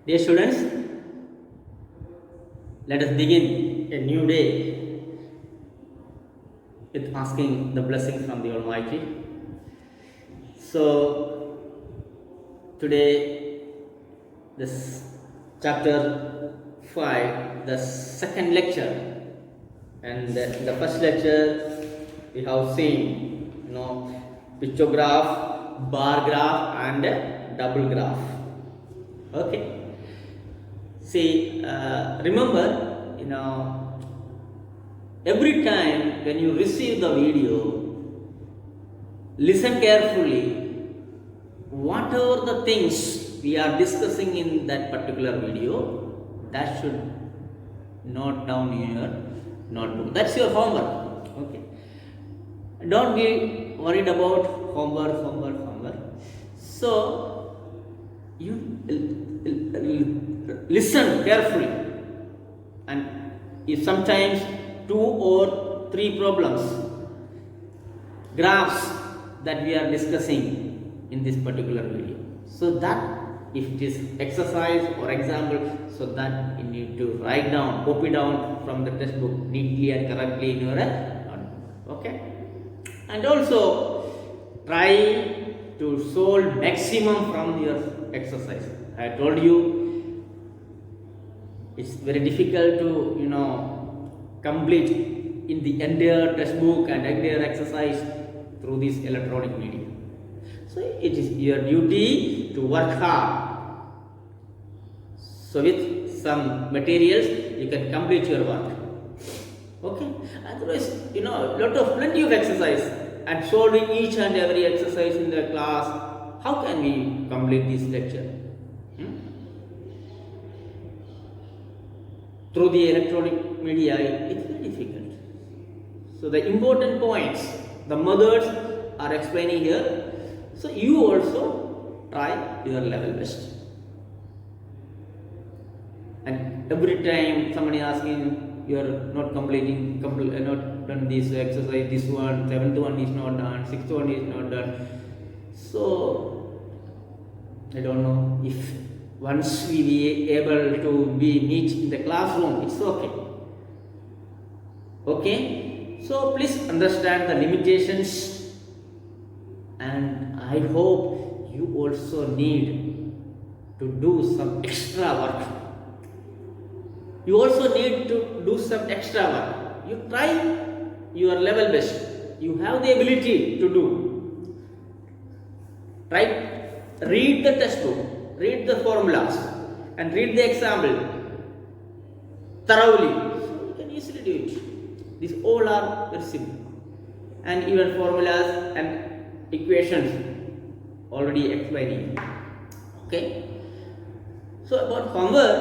Dear students, let us begin a new day with asking the blessing from the Almighty. So, today, this chapter 5, the second lecture, and in the first lecture, we have seen, pictograph, bar graph, and double graph. Okay. See, remember, every time when you receive the video, listen carefully. Whatever the things we are discussing in that particular video, that should note down in your notebook. That's your homework. Okay. Don't be worried about homework. So, you listen carefully, and if sometimes 2 or 3 problems, graphs that we are discussing in this particular video, so that if it is exercise or example, so that you need to write down, copy down from the textbook neatly and correctly in your notebook. Okay, and also try to solve maximum from your exercise. I told you it's very difficult to complete in the entire textbook and entire exercise through this electronic media. So it is your duty to work hard. So with some materials you can complete your work. Okay. Otherwise, plenty of exercise and solving each and every exercise in the class. How can we complete this lecture? Through the electronic media, it's very difficult. So the important points, the methods are explaining here. So you also try your level best. And every time somebody asking, you are not completing, not done this exercise, this one, 7th one is not done, 6th one is not done. So I don't know if once we be able to be meet in the classroom, it's okay. Okay, so please understand the limitations, and I hope you also need to do some extra work. You also need to do some extra work. You try your level best. You have the ability to do. Right? Read the textbook. Read the formulas and read the example thoroughly. So you can easily do it. These all are very simple. And even formulas and equations already explaining. Okay. So about homework,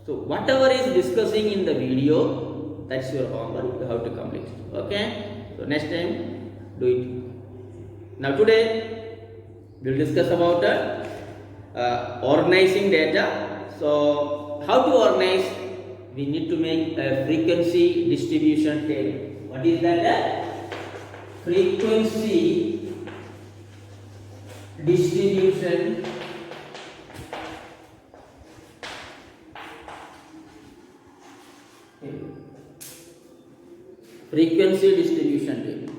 so whatever is discussing in the video, that's your homework. You have to complete. Okay. So next time do it. Now today we will discuss about organizing data. So how to organize? We need to make a frequency distribution table. What is that? Frequency distribution table. Frequency distribution table.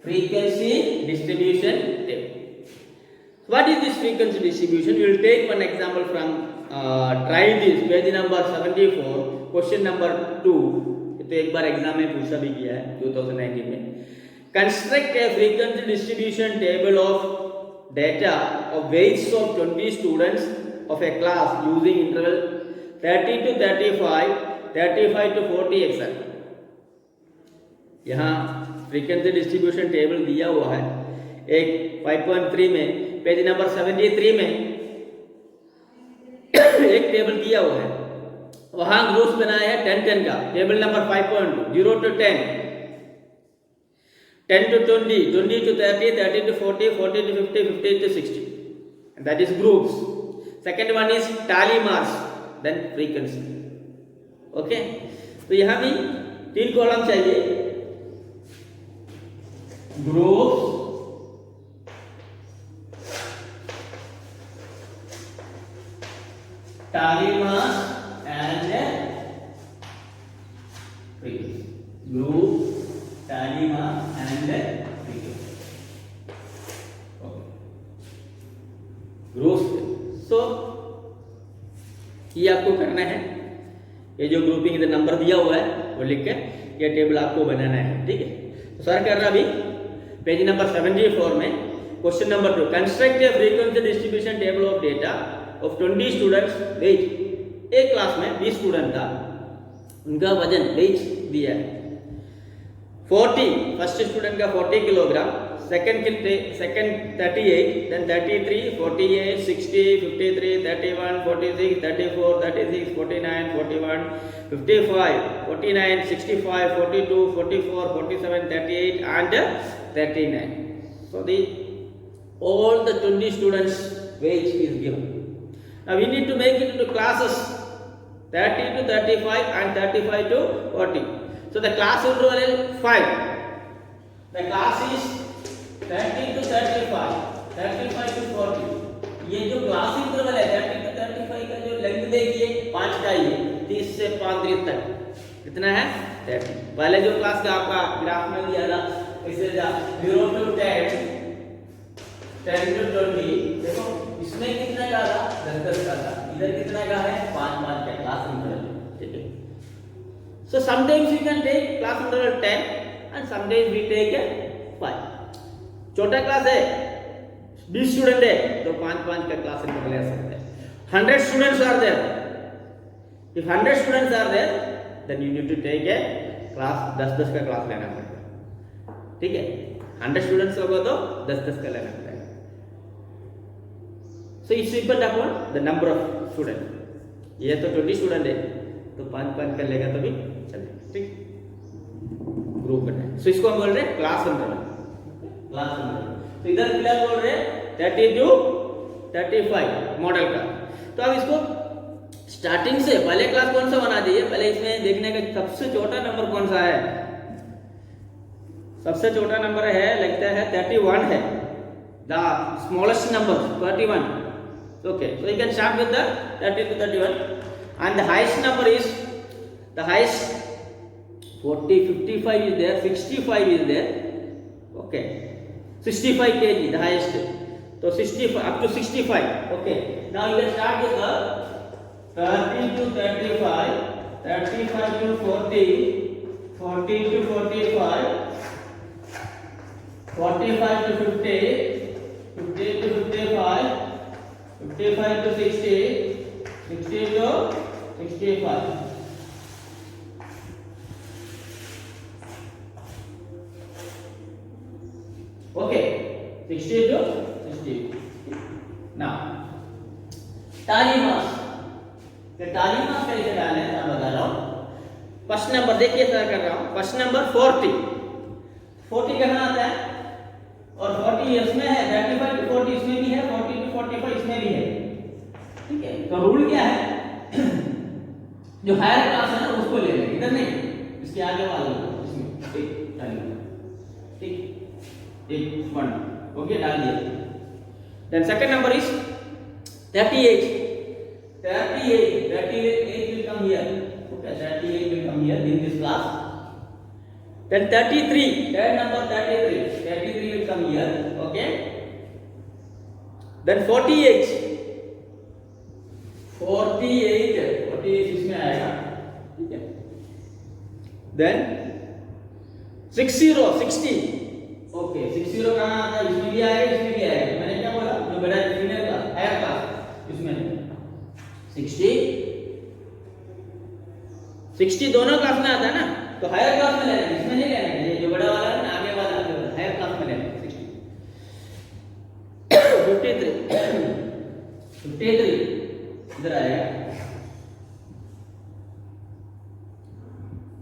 Frequency distribution table. So what is this frequency distribution? We will take one example from try this page number 74, question number 2. तो एक बार exam में पूछा भी गया है 2019 में. Construct a frequency distribution table of data of weights of 20 students of a class using interval 30 to 35, 35 to 40 etc. यहाँ frequency distribution table दिया हुआ है. एक 5.3 में पेज नंबर 73 में एक टेबल दिया हुआ है. वहां ग्रुप्स बनाया है 10-10 का. Table number 5.2 0 to 10, 10 to 20, 20 to 30, 30 to 40, 40 to 50, 50 to 60. And that is groups. Second one is tally marks, then frequency. Okay. तो यहाँ भी 3 कॉलम चाहिए. Groups, tally mass and frequency. Group, tally mass and frequency. Okay. Groups. So ये आपको करना है, ये जो ग्रुपिंग इधर नंबर दिया हुआ है वो लिख के ये टेबल आपको बनाना है, ठीक है। तो सर कर रहा अभी पेज नंबर 74 में question number 2, construct a frequency distribution table of data of 20 students weight. एक क्लास में 20 स्टूडेंट था, उनका वजन वेट दिया है 40, फर्स्ट स्टूडेंट का 40 kilogram, second 38, then 33, 48, 60, 53, 31, 46, 34, 36, 49, 41, 55, 49, 65, 42, 44, 47, 38 and 39. So the all the 20 students weight is given. Now we need to make it into classes 30 to 35 and 35 to 40. So the class interval is 5. The class is 30 to 35, 35 to 40. ये जो class interval है 30 to 35 का जो length देखिए 5 का ही है, 30 से 35 तक कितना है 30। पहले जो क्लास का आपका ग्राफ में दिया था इसे 0 to 10, 10 to 20, देखो इसमें कितना का था 10 का था, इधर कितना का है 5 का क्लास इंटरवल, ठीक है। So sometimes we can take class interval 10 and sometimes we take 5. छोटा क्लास है 20 स्टूडेंट है तो 5 का क्लास इंटरवल ले सकते हैं। 100 students are there, if 100 students are there then you need to take a class 10 का क्लास लेना पड़ेगा, ठीक है। 100 स्टूडेंट्स होगा तो 10 का लेना पड़ेगा। So it's depend upon the number of students. ये तो 20 स्टूडेंट है तो 5 का लेगा तो भी चलेगा, ठीक। ग्रुप बनाए, so इसको हम बोल रहे हैं क्लास इंटरवल, क्लास इंटरवल। तो इधर फिलहाल बोल रहे हैं 30 to 35 मॉडल का। तो अब इसको स्टार्टिंग से पहले क्लास कौन सा बना दिए, पहले इसमें देखने का सबसे छोटा नंबर कौन सा है, सबसे छोटा नंबर है लगता है 31 है, the smallest number 31, okay, so you can start with the 30 to 31 and the highest number is the highest 40, 55 is there, 65 is there, okay, 65 kg the highest, so 65 up to 65, okay. Now you can start with the 30 to 35, 35 to 40, 40 to 45, 45 to 50, 50 to 55, 55 to 60, 60 to 65. Okay, 60 to 60. Now, tally mass. तो tally mass कैसे डालना है मैं बता रहा हूँ। First number देखिए sir कर रहा हूँ, फर्स्ट नंबर 40, 40 कहाँ आता है और 40 इसमें है, 35 to 40 इसमें भी है, 40 to 45 इसमें भी है, ठीक है। तो रूल क्या है जो हायर क्लास है ना उसको ले लेंगे, इधर नहीं, इसके आगे वाला इसमें, ठीक, ठीक, एक 1, ओके, डाल दिया। Then second number is 38 will come here, okay, 38 will come here in this class. Then 33, third number 33 will come here, okay. Then 48 इसमें आएगा, ठीक है। Then 60, okay, 60 कहाँ आता है, इसमें भी आएगा, इसमें भी आएगा। मैंने क्या बोला, जो बड़ा जूनियर क्लास, हायर क्लास, इसमें 60 दोनों क्लास में आता है ना, तो हायर क्लास में लेना है, इसमें नहीं लेना है, ये जो बड़ा वाला है ना, आगे वाला हायर क्लास में लेना है। 53 इधर आएगा।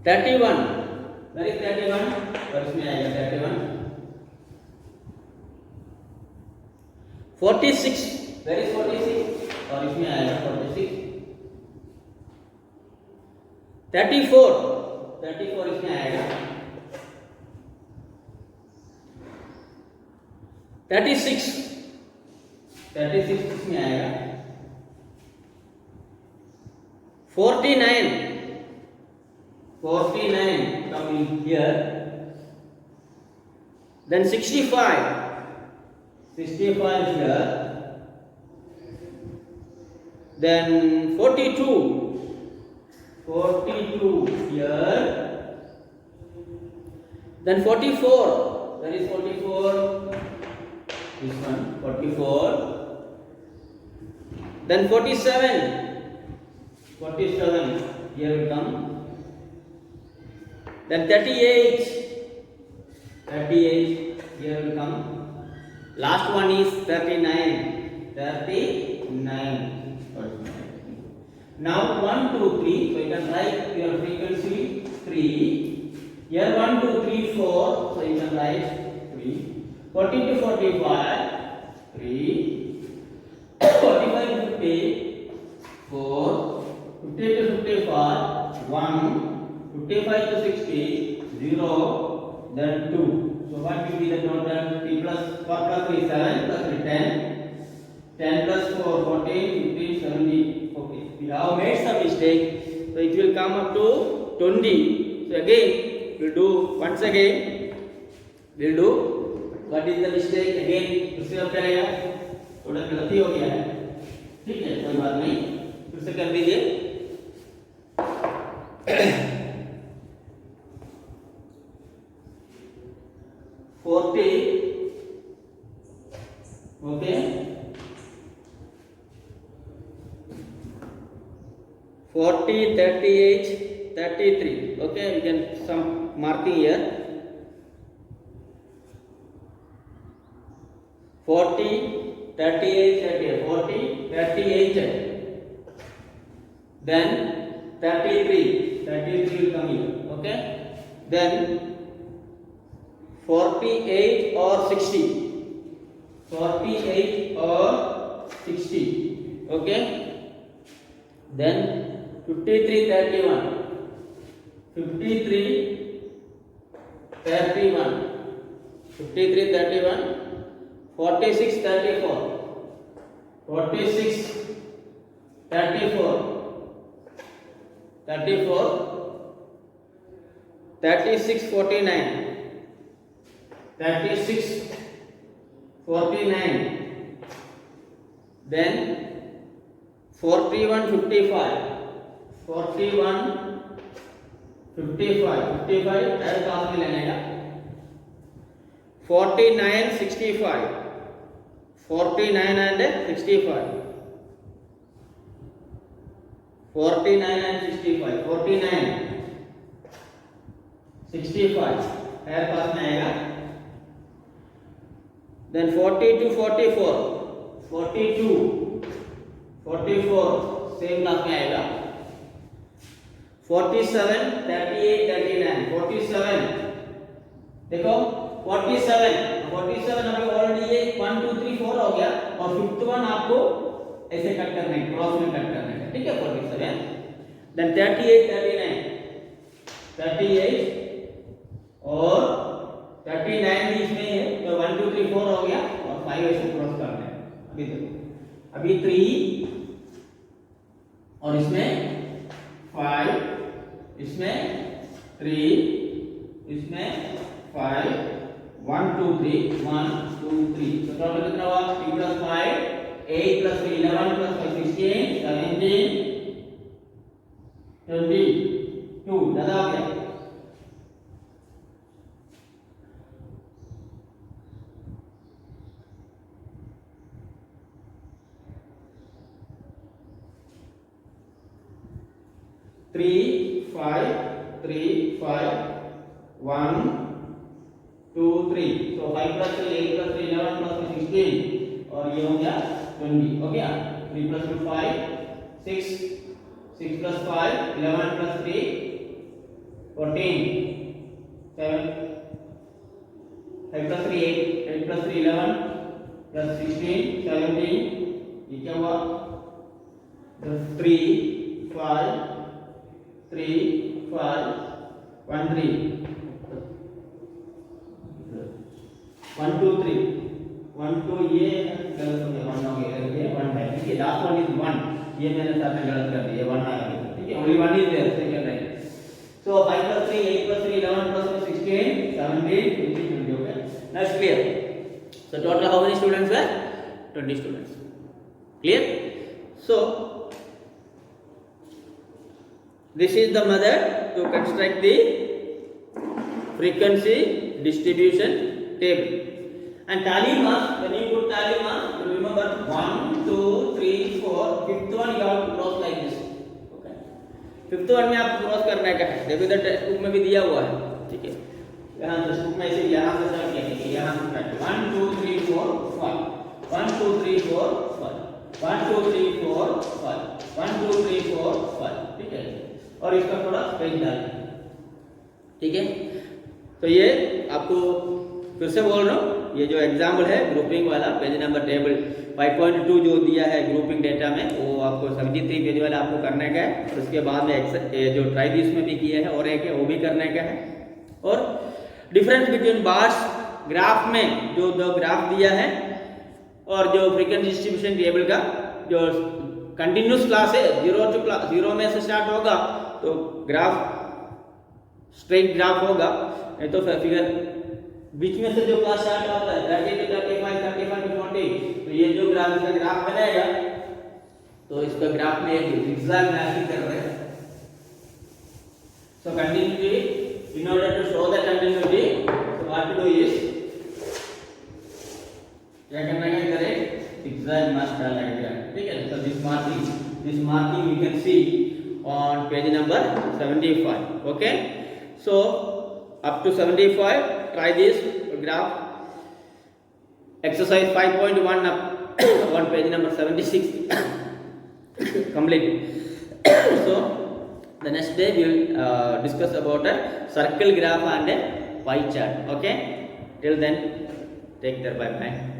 31 और इसमें आएगा 31। 46 और इसमें आएगा 46। 34 इसमें आएगा। 36 इसमें आएगा। 49. 49 coming here. Then 65. 65 here. Then 42. 42 here. Then 44. Where is 44? This one. 44. Then 47. 47. Here will come. Then 38. 38 here will come. Last one is 39. 39. Now 1, 2, 3. So you can write your frequency 3. Here 1, 2, 3, 4. So you can write 3. 40 to 45. 3. 45 to 50. 4. 50 to 55. 1. 55 to 60. 0. Then 2. So what will be the total? 3 plus 4 plus 3 7 plus 3 10. 10 plus 4 14 15 17. Okay. We have made some mistake. So it will come up to 20. So again we'll do once again. We'll do what is the mistake again. दूसरे अब करेगा. थोड़ा गलती हो गया है. ठीक है कोई बात नहीं. फिर से कर दीजिए. 40. Okay. 40, 38, 33. Okay, we can some marking here. 40, 38, 40, 38. Then 33. 33 will come here. Okay. Then 48 or 60. 48 or 60. Okay. Then 53, 31. 53, 31. 53, 31. 46, 34. 46, 34. 34. 36, 49. 36, 49. Then 41, 55. 41, 55. 55 ऐसे पास में लेने का. 49, 65. 49 and 65. 49 and 65. 49, 65 ऐसे पास में आएगा. Then 40 to 44. 42, 44 same क्लास में आएगा. 47, 38, 39. 47 देखो 47 अभी ऑलरेडी ये 1 2 3 4 हो गया और 5th वन आपको ऐसे कट करना है, क्रॉस में कट करना है. ठीक है 47. देन 38, 38 और 39 भी इसमें है तो 1 2 3 4 हो गया और 5 ऐसे क्रॉस करना है. अभी देखो अभी 3 और इसमें 5, इसमें 3, इसमें 5, 1 2 3 1 2 3. तो टोटल कितना हुआ? 3 plus 5 8 plus 3 11 plus 5 16 17 22. दादा हो गया. Three, five, 1, 2, 3. So 5 plus 3 8 plus 3 11 plus 3 16 और ये हो गया 20. हो गया. 3 plus 2 5 6 6 plus 5 11 plus 3 14 7 5 plus 3 8 8 plus 3 11 plus 16 17. ये क्या हुआ? 3 5 3 5 1 3 1 2 3 1 2 ये गलत हो गया. 1 हो गया. ये 1 है. ठीक है. Last one is 1. ये मैंने साथ में गलत कर दिया. 1 आ गया. ठीक only one is there, second line. So 5 plus 3, 8 plus 3, 11 plus 1, 16, 17, 20, 20. Okay, that's clear. So total how many students were? 20 students. Clear? So this is the method to construct the frequency distribution table. And tally mass, when you put tally mass, you remember 1, 2, 3, 4, fifth one you have to cross like this. Okay. Fifth one में आपको cross करने का है. देखो इधर text book में भी दिया हुआ है. ठीक है. यहाँ टेक्स्ट बुक में इसे यहाँ से स्टार्ट किया. यहाँ से स्टार्ट. 1, 2, 3, 4, 5. 1, 2, 3, 4, 5. 1, 2, 3, 4, 5. 1, 2, 3, 4, 5. ठीक है. और इसका थोड़ा पेज डालें. ठीक है. तो ये आपको फिर से बोल रहा हूँ, ये जो एग्जाम्पल है ग्रुपिंग वाला पेज नंबर टेबल 5.2 जो दिया है ग्रुपिंग डेटा में, वो आपको 73 पेज वाला आपको करने का है. और उसके बाद में जो ट्राई दिस में भी किया है और एक है वो भी करने का है. और डिफरेंस बिटवीन बार्स ग्राफ में जो दो ग्राफ दिया है और जो फ्रीक्वेंसी डिस्ट्रीब्यूशन टेबल का जो कंटिन्यूस क्लास है, जीरो में से स्टार्ट होगा तो ग्राफ स्ट्रेट ग्राफ होगा, नहीं तो फिगर बीच में से जो क्लास स्टार्ट होता है 30 to 35, 35 to 40, तो ये जो ग्राफ इसका ग्राफ बनाएगा तो इसका ग्राफ में एक zigzag मैचिंग कर रहे हैं. So continuity, in order to show the continuity, so what to do is क्या करना है, करें zigzag match डालना है. ठीक है. So this marking you can see on page number 75. Okay. So up to 75, try this graph. Exercise 5.1 up on page number 76. Complete. So the next day we will discuss about a circle graph and a pie chart. Okay. Till then, take care. Bye bye.